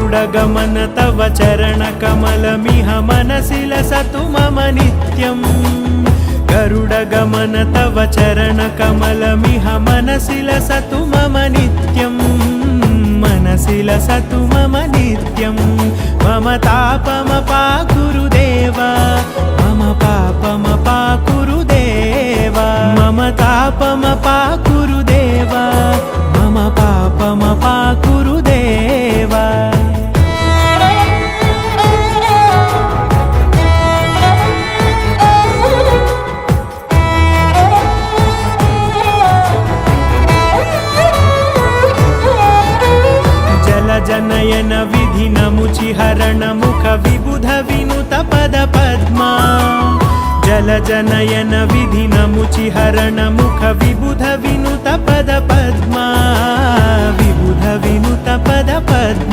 गरुडगमन तव चरणकमलमिह मनसि लसतु मम नित्यम् गरुडगमन तव चरणकमलमिह मनसि लसतु मम नित्यम् मनसि लसतु मम नित्यम् मम तापमपाकुरुदेव मम पापमपाकुरुदेव मम तापमपाकुरुदेव मम पापमपाकुरुदेव जनयन विधिनमुचिहरण मुख विबुध विनुत पद पद्मा जलजनयन विधिनमुचिहरण मुख विबुध विनुत पद पद्मा विबुध विनुत पद पद्मा।